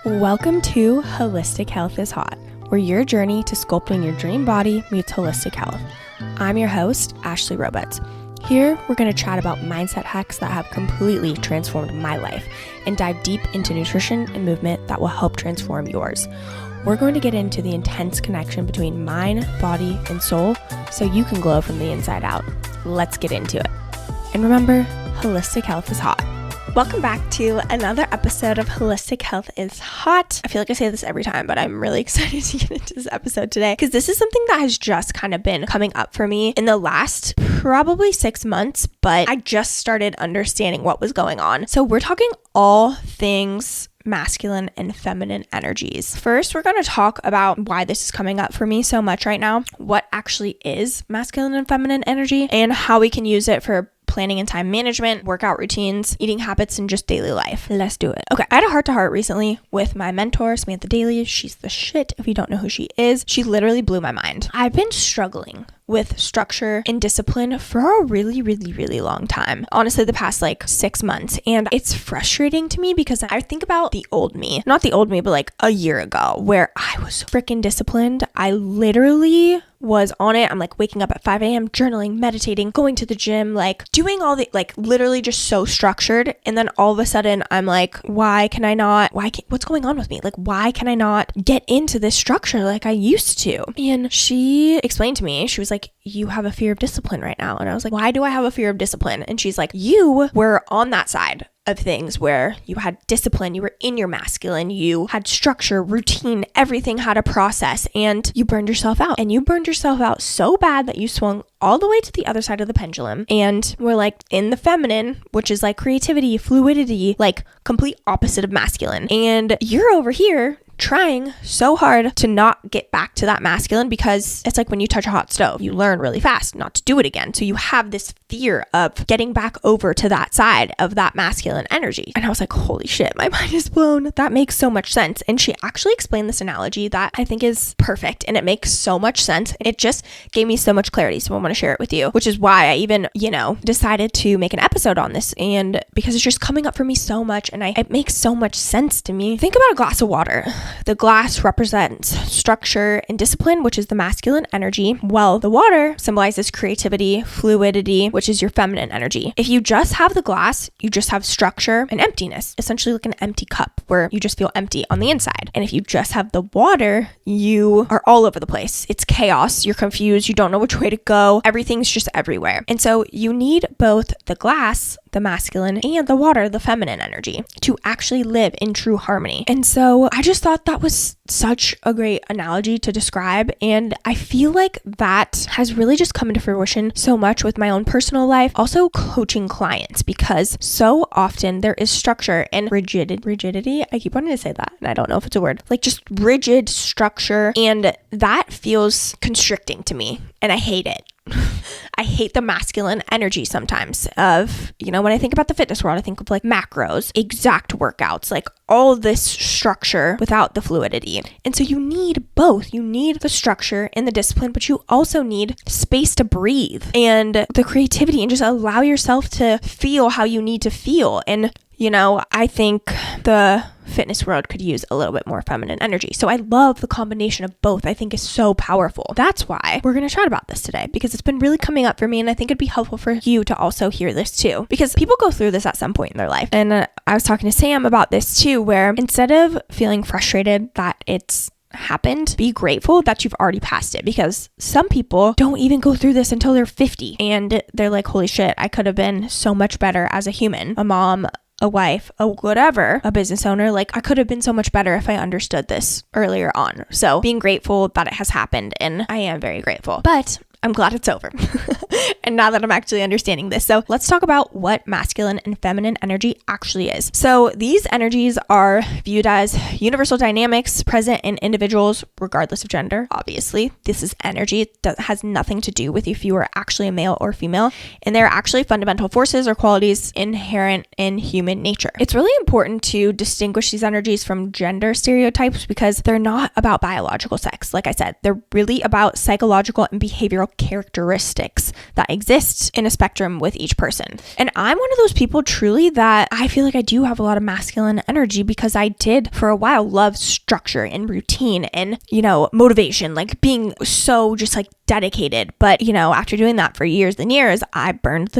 Welcome to Holistic Health is Hot, where your journey to sculpting your dream body meets holistic health. I'm your host, Ashley Roberts. Here, we're going to chat about mindset hacks that have completely transformed my life and dive deep into nutrition and movement that will help transform yours. We're going to get into the intense connection between mind, body, and soul so you can glow from the inside out. Let's get into it. And remember, holistic health is hot. Welcome back to another episode of Holistic Health is Hot. I feel like I say this every time, but I'm really excited to get into this episode today because this is something that has just kind of been coming up for me in the last probably 6 months, but I just started understanding what was going on. So we're talking all things masculine and feminine energies. First, we're going to talk about why this is coming up for me so much right now, what actually is masculine and feminine energy, and how we can use it for planning and time management, workout routines, eating habits, and just daily life. Let's do it. Okay, I had a heart-to-heart recently with my mentor, Samantha Daly. She's the shit if you don't know who she is. She literally blew my mind. I've been struggling with structure and discipline for a really long time. Honestly, the past 6 months. And it's frustrating to me because I think about the old me, not the old me, but a year ago where I was freaking disciplined. I literally was on it. I'm waking up at 5 a.m., journaling, meditating, going to the gym, doing all the, literally just so structured. And then all of a sudden I'm what's going on with me? Why can I not get into this structure like I used to? And she explained to me, she was like, you have a fear of discipline right now. And I was like, why do I have a fear of discipline? And she's like, you were on that side of things where you had discipline, you were in your masculine, you had structure, routine, everything had a process, and you burned yourself out. And you burned yourself out so bad that you swung all the way to the other side of the pendulum and we're in the feminine, which is creativity, fluidity, complete opposite of masculine. And you're over here trying so hard to not get back to that masculine because it's like when you touch a hot stove, you learn really fast not to do it again. So you have this fear of getting back over to that side of that masculine energy. And I was like, holy shit, my mind is blown. That makes so much sense. And she actually explained this analogy that I think is perfect and it makes so much sense. It just gave me so much clarity. So I want to share it with you, which is why I even, decided to make an episode on this. And because it's just coming up for me so much and it makes so much sense to me. Think about a glass of water. The glass represents structure and discipline, which is the masculine energy, while the water symbolizes creativity, fluidity, which is your feminine energy. If you just have the glass, you just have structure and emptiness, essentially like an empty cup where you just feel empty on the inside. And if you just have the water, you are all over the place. It's chaos. You're confused. You don't know which way to go. Everything's just everywhere. And so you need both the glass, the masculine, and the water, the feminine energy, to actually live in true harmony. And so I just thought that was such a great analogy to describe. And I feel like that has really just come into fruition so much with my own personal life, also coaching clients, because so often there is structure and rigidity. I keep wanting to say that, and I don't know if it's a word, just rigid structure. And that feels constricting to me, and I hate it. I hate the masculine energy sometimes of, when I think about the fitness world, I think of macros, exact workouts, all this structure without the fluidity. And so you need both. You need the structure and the discipline, but you also need space to breathe and the creativity and just allow yourself to feel how you need to feel. And I think the fitness world could use a little bit more feminine energy. So I love the combination of both. I think is so powerful. That's why we're going to chat about this today, because it's been really coming up for me. And I think it'd be helpful for you to also hear this too, because people go through this at some point in their life. And I was talking to Sam about this too, where instead of feeling frustrated that it's happened, be grateful that you've already passed it, because some people don't even go through this until they're 50 and they're like, holy shit, I could have been so much better as a human, a mom, a wife, a whatever, a business owner. I could have been so much better if I understood this earlier on. So being grateful that it has happened, and I am very grateful, but I'm glad it's over. And now that I'm actually understanding this. So let's talk about what masculine and feminine energy actually is. So these energies are viewed as universal dynamics present in individuals regardless of gender. Obviously, this is energy. It has nothing to do with if you are actually a male or female. And they're actually fundamental forces or qualities inherent in human nature. It's really important to distinguish these energies from gender stereotypes because they're not about biological sex. Like I said, they're really about psychological and behavioral characteristics that exist in a spectrum with each person. And I'm one of those people truly that I feel like I do have a lot of masculine energy because I did for a while love structure and routine and, motivation, like being so just like dedicated. But, after doing that for years and years, I burned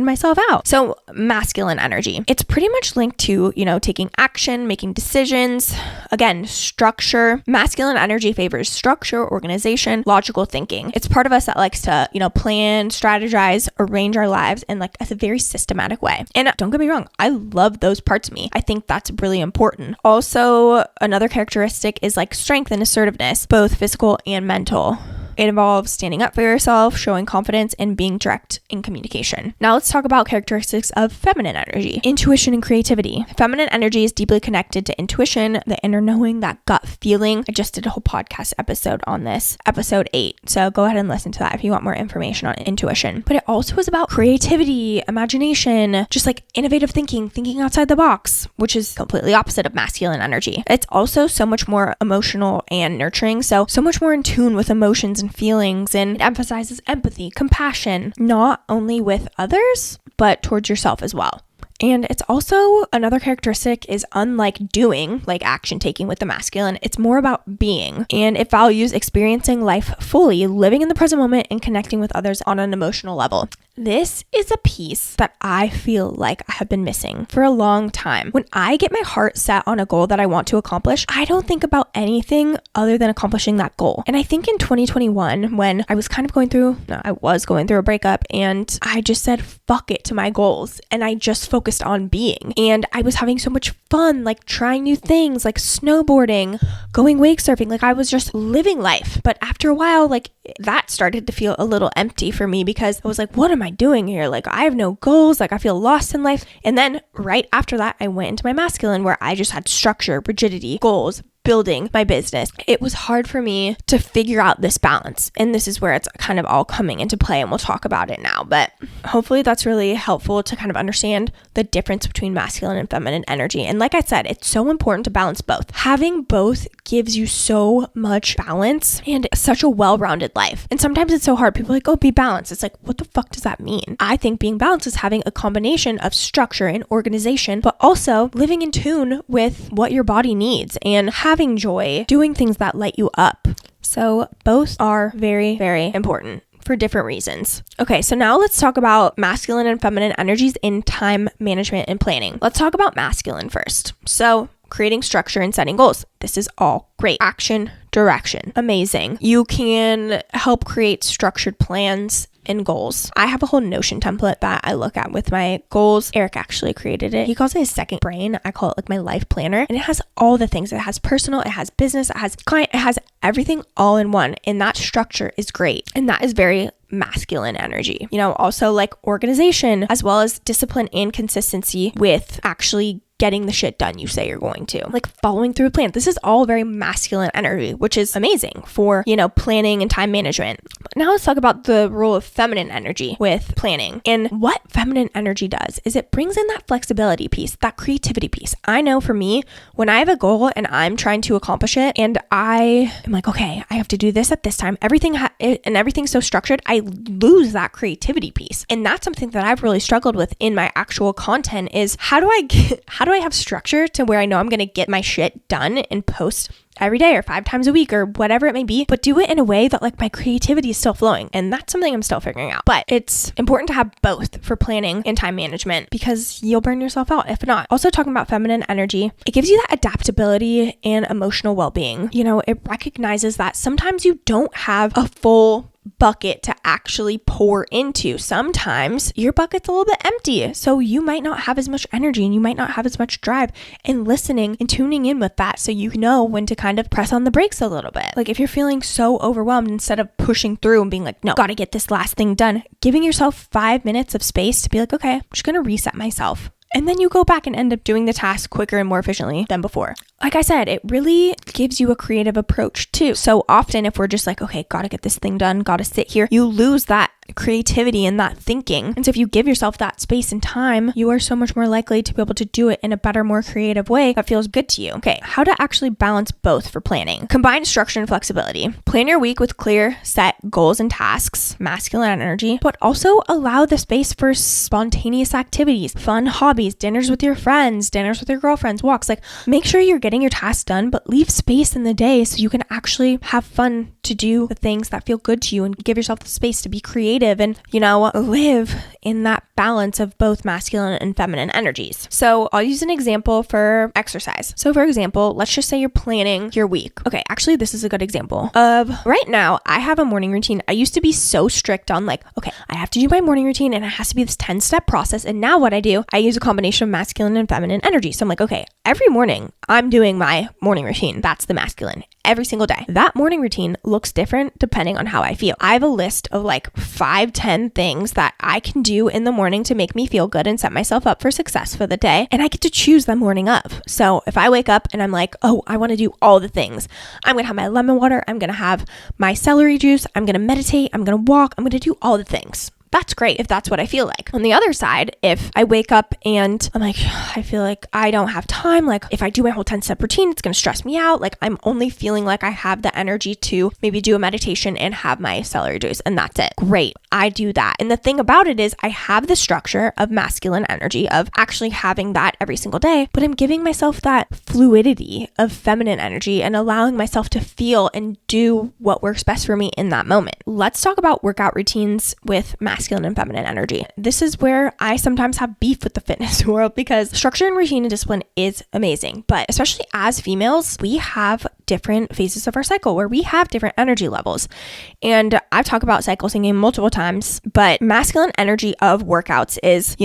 myself out. So masculine energy, it's pretty much linked to, taking action, making decisions. Again, structure. Masculine energy favors structure, organization, logical thinking. It's part of us that likes to, plan, strategize, arrange our lives in like a very systematic way. And don't get me wrong, I love those parts of me. I think that's really important. Also, another characteristic is like strength and assertiveness, both physical and mental. It involves standing up for yourself, showing confidence, and being direct in communication. Now let's talk about characteristics of feminine energy. Intuition and creativity. Feminine energy is deeply connected to intuition, the inner knowing, that gut feeling. I just did a whole podcast episode on this, episode 8. So go ahead and listen to that if you want more information on intuition. But it also is about creativity, imagination, just like innovative thinking outside the box, which is completely opposite of masculine energy. It's also so much more emotional and nurturing. So much more in tune with emotions and feelings, and it emphasizes empathy, compassion, not only with others, but towards yourself as well. And it's also another characteristic is unlike doing, like action taking with the masculine, it's more about being. And it values experiencing life fully, living in the present moment, and connecting with others on an emotional level. This is a piece that I feel like I have been missing for a long time. When I get my heart set on a goal that I want to accomplish, I don't think about anything other than accomplishing that goal. And I think in 2021, when I was going through a breakup, and I just said, fuck it to my goals. And I just focused on being. And I was having so much fun, like trying new things, like snowboarding, going wake surfing. Like I was just living life. But after a while, like that started to feel a little empty for me because I was like, what am I doing here? Like I have no goals. Like I feel lost in life. And then right after that, I went into my masculine where I just had structure, rigidity, goals, building my business. It was hard for me to figure out this balance. And this is where it's kind of all coming into play, and we'll talk about it now. But hopefully that's really helpful to kind of understand the difference between masculine and feminine energy. And like I said, it's so important to balance both. Having both gives you so much balance and such a well-rounded life. And sometimes it's so hard. People are like, oh, be balanced. It's like, what the fuck does that mean? I think being balanced is having a combination of structure and organization, but also living in tune with what your body needs and having joy, doing things that light you up. So both are very, very important for different reasons. Okay, so now let's talk about masculine and feminine energies in time management and planning. Let's talk about masculine first. So creating structure and setting goals. This is all great. Action, direction, amazing. You can help create structured plans and goals. I have a whole Notion template that I look at with my goals. Eric actually created it. He calls it his second brain. I call it like my life planner. And it has all the things. It has personal, it has business, it has client, it has everything all in one. And that structure is great. And that is very masculine energy. Also like organization, as well as discipline and consistency with actually getting the shit done you say you're going to, like following through a plan. This is all very masculine energy, which is amazing for, planning and time management. But now let's talk about the role of feminine energy with planning. And what feminine energy does is it brings in that flexibility piece, that creativity piece. I know for me, when I have a goal and I'm trying to accomplish it and I am like, okay, I have to do this at this time, everything's so structured, I lose that creativity piece. And that's something that I've really struggled with in my actual content is how do I have structure to where I know I'm going to get my shit done and post every day or 5 times a week or whatever it may be, but do it in a way that like my creativity is still flowing. And that's something I'm still figuring out. But it's important to have both for planning and time management because you'll burn yourself out if not. Also talking about feminine energy, it gives you that adaptability and emotional well-being. It recognizes that sometimes you don't have a full bucket to actually pour into. Sometimes your bucket's a little bit empty, so you might not have as much energy and you might not have as much drive, and listening and tuning in with that so you know when to kind of press on the brakes a little bit. Like if you're feeling so overwhelmed, instead of pushing through and being like, no, gotta get this last thing done, giving yourself 5 minutes of space to be like, okay, I'm just gonna reset myself and then you go back and end up doing the task quicker and more efficiently than before. Like I said, it really gives you a creative approach too. So often if we're just like, okay, gotta get this thing done, gotta sit here, you lose that creativity and that thinking. And so if you give yourself that space and time, you are so much more likely to be able to do it in a better, more creative way that feels good to you. Okay, how to actually balance both for planning. Combine structure and flexibility. Plan your week with clear, set goals and tasks, masculine energy, but also allow the space for spontaneous activities, fun hobbies, dinners with your friends, dinners with your girlfriends, walks. Like, make sure you're getting your tasks done, but leave space in the day so you can actually have fun to do the things that feel good to you and give yourself the space to be creative and, live in that balance of both masculine and feminine energies. So I'll use an example for exercise. So for example, let's just say you're planning your week. Okay, actually, this is a good example of right now, I have a morning routine. I used to be so strict on like, okay, I have to do my morning routine and it has to be this 10-step process. And now what I do, I use a combination of masculine and feminine energy. So I'm like, okay, every morning I'm doing my morning routine. That's the masculine. Every single day. That morning routine looks different depending on how I feel. I have a list of like 5-10 things that I can do in the morning to make me feel good and set myself up for success for the day. And I get to choose the morning of. So if I wake up and I'm like, oh, I want to do all the things. I'm going to have my lemon water. I'm going to have my celery juice. I'm going to meditate. I'm going to walk. I'm going to do all the things. That's great if that's what I feel like. On the other side, if I wake up and I'm like, I feel like I don't have time, like if I do my whole 10-step routine, it's going to stress me out. Like I'm only feeling like I have the energy to maybe do a meditation and have my celery juice and that's it. Great. I do that. And the thing about it is I have the structure of masculine energy of actually having that every single day, but I'm giving myself that fluidity of feminine energy and allowing myself to feel and do what works best for me in that moment. Let's talk about workout routines with masculine and feminine energy. This is where I sometimes have beef with the fitness world because structure and routine and discipline is amazing. But especially as females, we have different phases of our cycle where we have different energy levels. And I've talked about cycle syncing multiple times, but masculine energy of workouts is,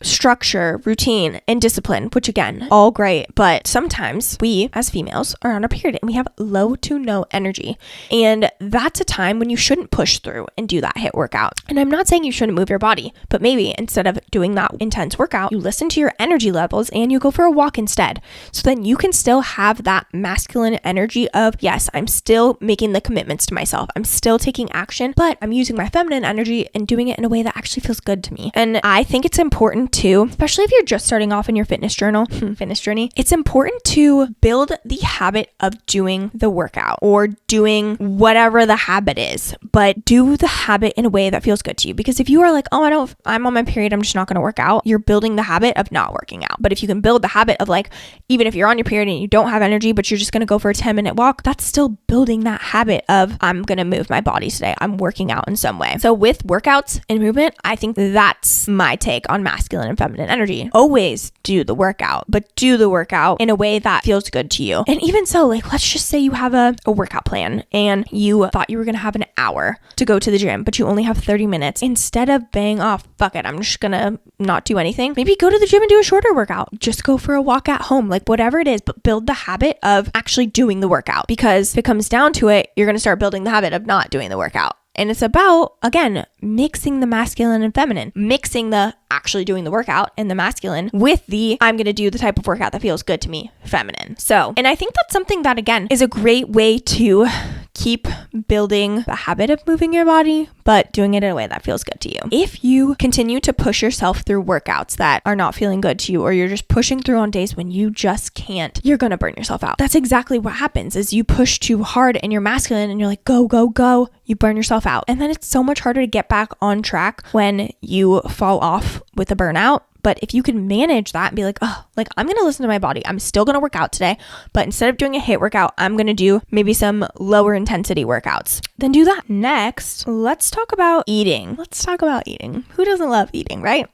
structure, routine, and discipline, which again, all great, but sometimes we as females are on a period and we have low to no energy. And that's a time when you shouldn't push through and do that HIIT workout. And I'm not saying you shouldn't move your body, but maybe instead of doing that intense workout, you listen to your energy levels and you go for a walk instead. So then you can still have that masculine energy of, yes, I'm still making the commitments to myself. I'm still taking action, but I'm using my feminine energy and doing it in a way that actually feels good to me. And I think it's important too, especially if you're just starting off in your fitness journey, it's important to build the habit of doing the workout or doing whatever the habit is, but do the habit in a way that feels good to you. Because if you are like, oh, I'm on my period, I'm just not going to work out, you're building the habit of not working out. But if you can build the habit of like, even if you're on your period and you don't have energy, but you're just going to go for a 10-minute walk, that's still building that habit of I'm going to move my body today. I'm working out in some way. So with workouts and movement, I think that's my take on masculine and feminine energy. Always do the workout, but do the workout in a way that feels good to you. And even so, like, let's just say you have a workout plan and you thought you were going to have an hour to go to the gym, but you only have 30 minutes. Instead of bang off, fuck it, I'm just going to not do anything. Maybe go to the gym and do a shorter workout. Just go for a walk at home, like whatever it is, but build the habit of actually doing the workout. Because if it comes down to it, you're going to start building the habit of not doing the workout. And it's about, again, mixing the masculine and feminine, mixing the actually doing the workout and the masculine with the I'm going to do the type of workout that feels good to me, feminine. So, and I think that's something that, again, is a great way to keep building the habit of moving your body, but doing it in a way that feels good to you. If you continue to push yourself through workouts that are not feeling good to you, or you're just pushing through on days when you just can't, you're going to burn yourself out. That's exactly what happens is you push too hard and you're masculine and you're like, go, go, go. You burn yourself out. And then it's so much harder to get back on track when you fall off with a burnout. But if you can manage that and be like, oh, like I'm going to listen to my body. I'm still going to work out today, but instead of doing a HIIT workout, I'm going to do maybe some lower intensity workouts. Then do that. Next, let's talk about eating. Who doesn't love eating, right?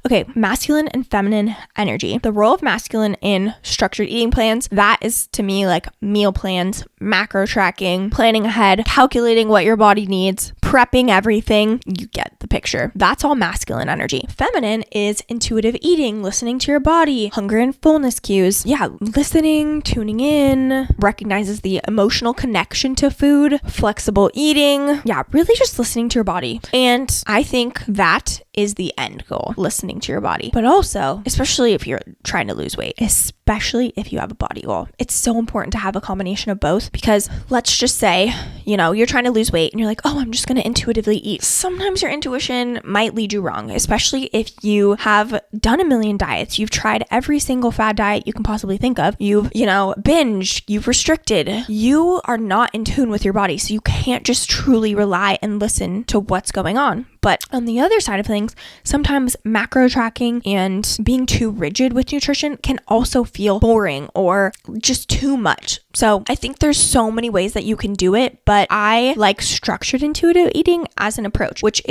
Okay, masculine and feminine energy. The role of masculine in structured eating plans, that is to me like meal plans, macro tracking, planning ahead, calculating what your body needs, prepping everything. You get the picture. That's all masculine energy. Feminine is intuitive eating, listening to your body, hunger and fullness cues. Yeah, listening, tuning in, recognizes the emotional connection to food, flexible eating. Yeah, really just listening to your body. And I think that is the end goal, listening to your body. But also, especially if you're trying to lose weight, especially if you have a body goal, it's so important to have a combination of both, because let's just say, you're trying to lose weight and you're like, oh, I'm just going to intuitively eat. Sometimes your intuition might lead you wrong, especially if you have done a million diets. You've tried every single fad diet you can possibly think of. You've, binged, you've restricted. You are not in tune with your body, so you can't just truly rely and listen to what's going on. But on the other side of things, sometimes macro tracking and being too rigid with nutrition can also feel boring or just too much. So I think there's so many ways that you can do it, but I like structured intuitive eating as an approach, which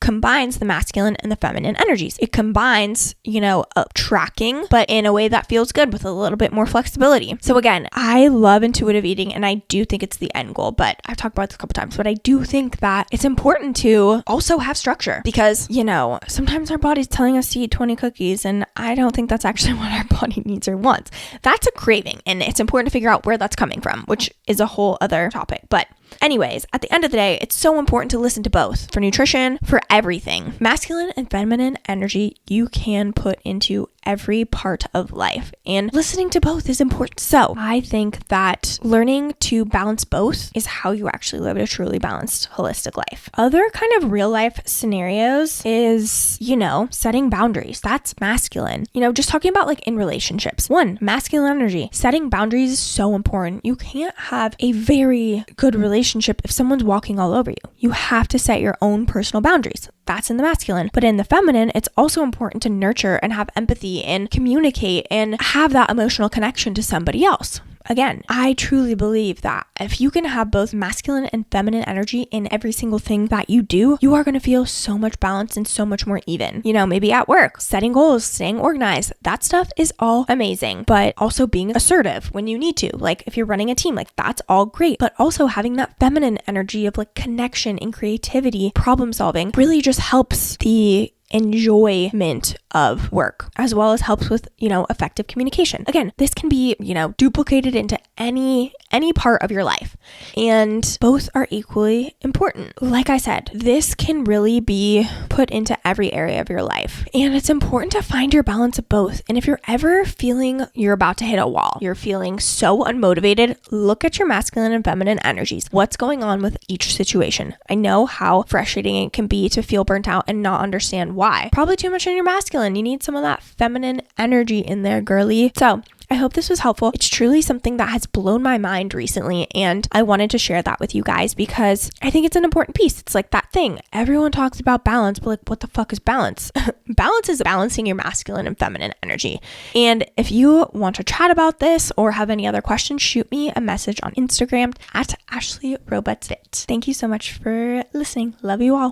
combines the masculine and the feminine energies. It combines, tracking, but in a way that feels good with a little bit more flexibility. So again, I love intuitive eating and I do think it's the end goal, but I've talked about this a couple times, but I do think that it's important to also have structure because, sometimes our body's telling us to eat 20 cookies and I don't think that's actually what our body needs or wants. That's a craving and it's important to figure out where that's coming from, which is a whole other topic. But anyways, at the end of the day, it's so important to listen to both for nutrition, for everything. Masculine and feminine energy you can put into every part of life, and listening to both is important. So I think that learning to balance both is how you actually live a truly balanced, holistic life. Other kind of real life scenarios is, setting boundaries. That's masculine. Just talking about like in relationships. One, masculine energy. Setting boundaries is so important. You can't have a very good relationship if someone's walking all over you. You have to set your own personal boundaries. That's in the masculine. But in the feminine, it's also important to nurture and have empathy and communicate and have that emotional connection to somebody else. Again, I truly believe that if you can have both masculine and feminine energy in every single thing that you do, you are going to feel so much balance and so much more even. Maybe at work, setting goals, staying organized, that stuff is all amazing. But also being assertive when you need to, like if you're running a team, like that's all great. But also having that feminine energy of like connection and creativity, problem solving really just helps the enjoyment of work, as well as helps with, effective communication. Again, this can be, duplicated into any part of your life, and both are equally important. Like I said, this can really be put into every area of your life, and it's important to find your balance of both. And if you're ever feeling you're about to hit a wall, you're feeling so unmotivated, look at your masculine and feminine energies. What's going on with each situation? I know how frustrating it can be to feel burnt out and not understand why. Probably too much in your masculine. You need some of that feminine energy in there, girly. So I hope this was helpful. It's truly something that has blown my mind recently, and I wanted to share that with you guys because I think it's an important piece. It's like that thing. Everyone talks about balance, but like, what the fuck is balance? Balance is balancing your masculine and feminine energy. And if you want to chat about this or have any other questions, shoot me a message on Instagram at AshleyRobotsFit. Thank you so much for listening. Love you all.